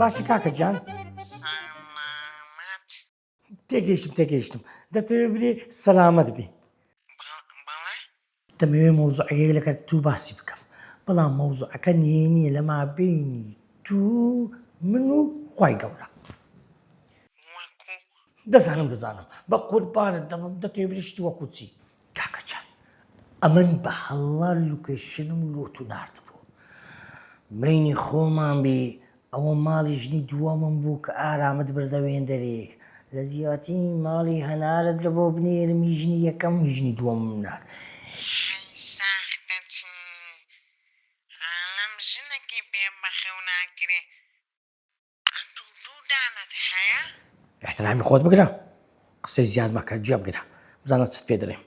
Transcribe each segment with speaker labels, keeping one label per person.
Speaker 1: باشی کاکە جان
Speaker 2: سەلامەت
Speaker 1: تێگەیشتم دەتەوێت بێ سەلامەت بێ
Speaker 2: بەڵێ
Speaker 1: دەمەوێت مۆزوعەیەک لەگەڵ تو باسی بکەم بەڵام مۆزوعەکە نییە لە مابینی تو من و خوای گەورە
Speaker 2: وەکو
Speaker 1: دەزانم بە قوربانت دەبم دەتەوێت بریشتی وەکو چی کاکە جان ئەمن بە هەڵا لوکێشنم لۆتو ناردبوو بینی خۆمان بێ ئەوە ماڵی ژنی دووەمم بوو کە ئارامت بردەوێن دەرێ لە زیاتی ماڵی هەنارت لە بۆ بنێرمی ژنی یەکەم ژنی دووەمم نار
Speaker 2: ساختەچی ئەلەم ژنێکی پێ بەخێو ناکرێ ئەتوو دوودانت هەیە؟
Speaker 1: احترامی خۆت بگرە قسەی زیاد مەکە گوێ بگرە بزانە چت پێ دەڵێم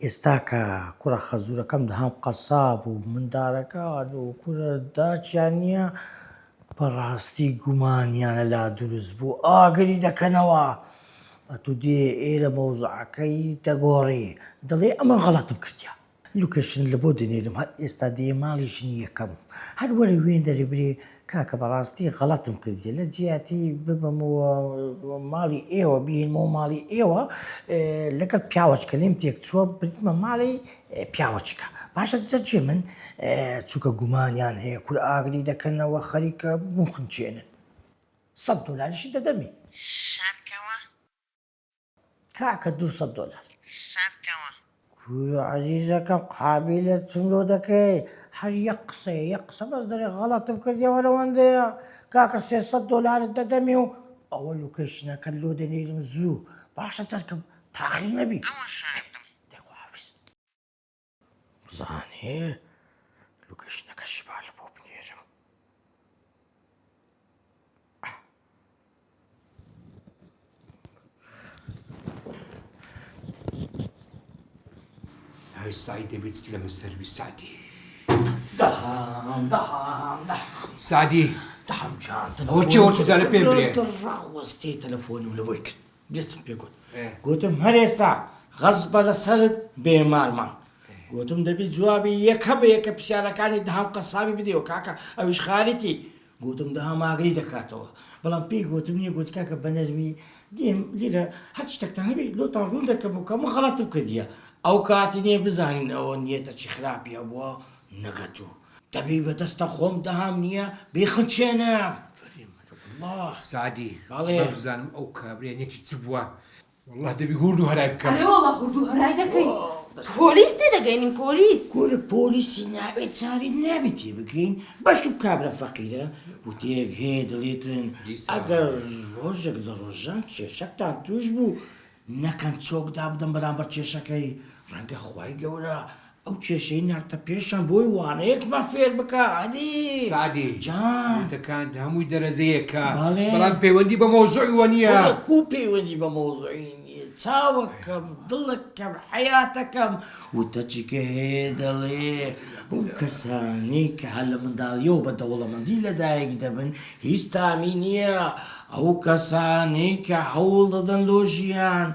Speaker 1: ئێستا کە کوڕە خەزوورەکەم دەهام قەساب و منداڵەکان و کوورە داچیان نییە بەڕاستی گومانیانە لا دروست بوو ئاگری دەکەنەوە ئەتو دێ ئێرە مەوزوعەکەی دەگۆڕی دەڵێ ئەمە غەڵەتم کردیا لوکەشن لە بۆ دەنێرم هەر ئێستا دێ ماڵی ژنی یەکەم هەر وەرە وێن دەرێ برێ کاکە بەڕاستی غەڵەتم کردی لە جیاتی ببمەوە ماڵی ئێوە بهێنمەوە ماڵی ئێوە لەگەڵ پیاوەچکە لێم تێک چووە بریتمە ماڵی پیاوەچکە باشە جەجێ من چووکە گومانیان هەیە کور ئاگری دەکەنەوە خەریکە بوم خنچێنن $100 دەدەمی
Speaker 2: شارکەوە
Speaker 1: کاکە $200
Speaker 2: شارکەوە
Speaker 1: کوورە عەزیزەکەم قابلە چمرۆ دەکەی هەر یەک قسە بەس دەرێ غەڵەتم کردیەوە لەوەندەیە کاکە $300 دەدەمی و ئەوە لوکەشنەکە لۆ دەنێرم زوو باشە تەرکەم تاخیر نەبی
Speaker 2: ئەوە هاتم
Speaker 1: دەخوافز بزانێ لوکەشنەکە شیبا لە بۆ بنێرم
Speaker 3: هاي سعيد دەبێت لەمە سەروی سعدی
Speaker 1: دەهام
Speaker 3: سعدی
Speaker 1: دەهام جان
Speaker 3: ئەوە چی ئەوە چوزانە پێم برێ
Speaker 1: ڕاوەستێ تەلەفۆنم لەبۆی کرد دێچم پێ گوت گوتم هەر ئێستا غەزبە لەسەرت بێمارمان گوتم دەبی جوابی یەکە بە یەکە پرسیارەکانی دەهام قەسابی بدەوە کاکە ئەویش خاریتی گوتم دەهام ئاگری دەکاتەوە بەڵام پێی گوتم نییە گوت کاکە بە نەرمی دێم لێرە هەر شتێکتان هەبێ لۆتان ڕوون دەکەم و کەمە غەڵەتم کردیە ئەو کاتی نییە بزانین ئەوە نیەتە چی خراپیە بووە نەگەتوو دەبی بەدەستە خۆم دەهام نییە بێخنچێنە
Speaker 3: سعدی
Speaker 1: بەڵێ.
Speaker 3: بزانم ئەو کابرێنێکی چ بووە والله دەبی هورد و هەرای بکەم
Speaker 4: وڵا هوردو هەرای دەکەین پۆلیس تێدەگەینین پۆلیس
Speaker 1: گورە پۆلیسی نابێت چاری نابێت تێ بگەین بەشکم کابرا فەقیرە وتەیەک هەیە دەڵێتن
Speaker 3: دیسا.
Speaker 1: ئەگەر ڕۆژێک لە ڕۆژان کێشەکتان توش بوو نەکەن چۆکدا بدەم بەرامبەر کێشەکەی ڕەنگە خوای گەورە ئەو کێشەی نارتە پێشان بۆی وانەیەکمان فێر بکە عەدی
Speaker 3: سعدی
Speaker 1: جان
Speaker 3: وتەکان هەمووی دەرەزەیەکە
Speaker 1: بەڵێ.
Speaker 3: بەڵام پەیوەندی بە مۆزوعی وە نییە
Speaker 1: کو پەیوەندی بە مۆزوعی نییە چاوەکەم دڵەکەم حیاتەکەم وتە چیکە هەیە دەڵێ ئەو کەسانی کە هەر لە منداڵیەوە بە دەوڵەمەندی لەدایک دەبن هیچ تامی نییە ئەو کەسانی کە هەوڵ دەدەن لۆ ژیان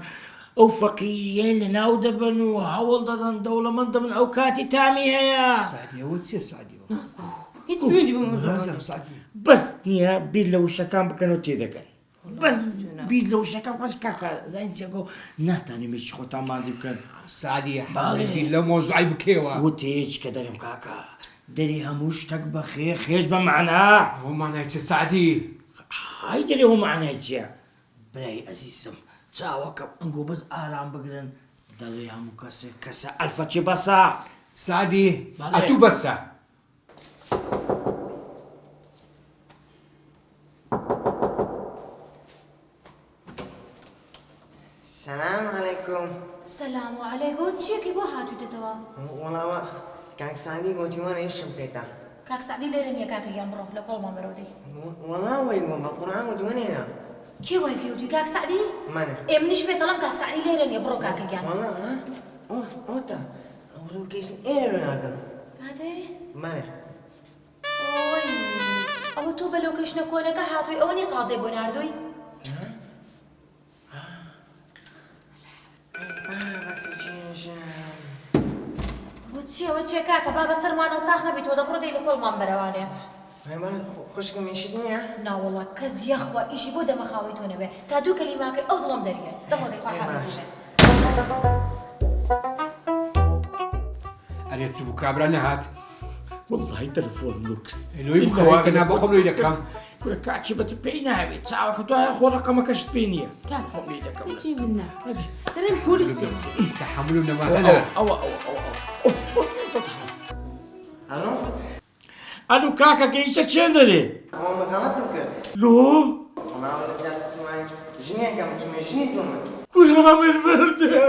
Speaker 1: ئەو فەقیریەن لە ناو دەبن و هەوڵ دەدەن دەوڵەمەند دەبن ئەو کاتی تامی هەیە
Speaker 3: سعدی ئەوە چییە سعدی
Speaker 4: هیچ پێوەندی بە مۆزوع
Speaker 3: نازانم سعدی
Speaker 1: بەس نییە بیر لە وشەکان بکەن و تێدەکەن بەس بیر لە وشەکان بەس کاکە زانیچێکۆ ناتانێمیش خۆتان مادی بکەن
Speaker 3: سعدی
Speaker 1: بەڵێ.
Speaker 3: حەزی لە مۆزوعی بکەوە
Speaker 1: وتێچ کە دەرم کاکە دەری هەموو شتێک بە خێش بە معنا
Speaker 3: ئەوە مانای چه سعدی
Speaker 1: های دەری هەموو معنای چییە برای ئەزیزم چاوەکەم ئەنگۆ بەس ئارام بگرن دەڵێ هەموو کەسە ئەلفەچی بەسە
Speaker 3: سعدی
Speaker 1: بەڵێ.
Speaker 3: ئەتوو بەسە
Speaker 2: سلام علیکم
Speaker 5: سلام علیکم چیەکی بۆ هاتوویتەوە
Speaker 2: وەڵاوە کاک سعدی گوتیوانە ئیشم پێێتە
Speaker 5: کاک سعدی لێرە نییە کاکەگیان بڕۆ لە کۆڵمان بەرەودەی
Speaker 2: وەڵاوەی گۆم بە قورآن گوتوانێنە
Speaker 5: کێ وای پێوتی کاک سعدی
Speaker 2: منە
Speaker 5: ئێمنیش پێتەڵم کاک سعدی لێرە نییە بڕۆ کاکەگیان
Speaker 2: وەڵا ئەوتە ئەو لۆکیشن ئێرە ناردم
Speaker 5: هاتێ
Speaker 2: منە
Speaker 5: ئۆی ئەوە تۆ بە لۆکەشنە کۆنەکە هاتووی ئەوە نیە تازێ بۆ ناردووی وە چییە کاکە با بەسەرمانە ساخ نەبی تۆ دەبڕۆ دەی لە کۆڵمان بەرەوانێ
Speaker 2: خەیبان خوشکم ئیشت نییە؟
Speaker 5: ناوەڵا کەس یەخوا ئیشی بۆ دەمەخاوی تۆ نەبێ تا دوو کەلیماکەی ئەو دڵم دەریێت دەمەڵی خوا حافظیشە
Speaker 3: ئەرێ چ بوو کابرا نەهات
Speaker 1: والله تەلەفۆن لوکت
Speaker 3: لۆی بخەوە کەنا بە خۆم لۆی دەکەم
Speaker 1: کورە کاچی بەت پێی ناوێت چاوەکە تو خۆ ڕقەمەکەشت پێی نییە خۆم لێ دەکەم
Speaker 4: هیچی من نا دەرێن پۆلیس دێ
Speaker 3: تحملم نەما هەنا
Speaker 1: ئەوە
Speaker 2: هەلو؟
Speaker 1: ئەلو کاکە گەیشتە چێن دەرێ
Speaker 2: ئەوە بەغەڵەتم کرد
Speaker 1: لۆ
Speaker 2: ڕۆناوە لە جاتمای ژنێکم بچمە ژنی تۆمە
Speaker 1: کورە من بردە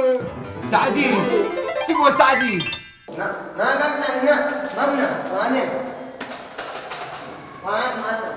Speaker 3: سعدی چ بۆ سعدی
Speaker 2: نا کاک سانی نا مەمنە وانێ وان ماتە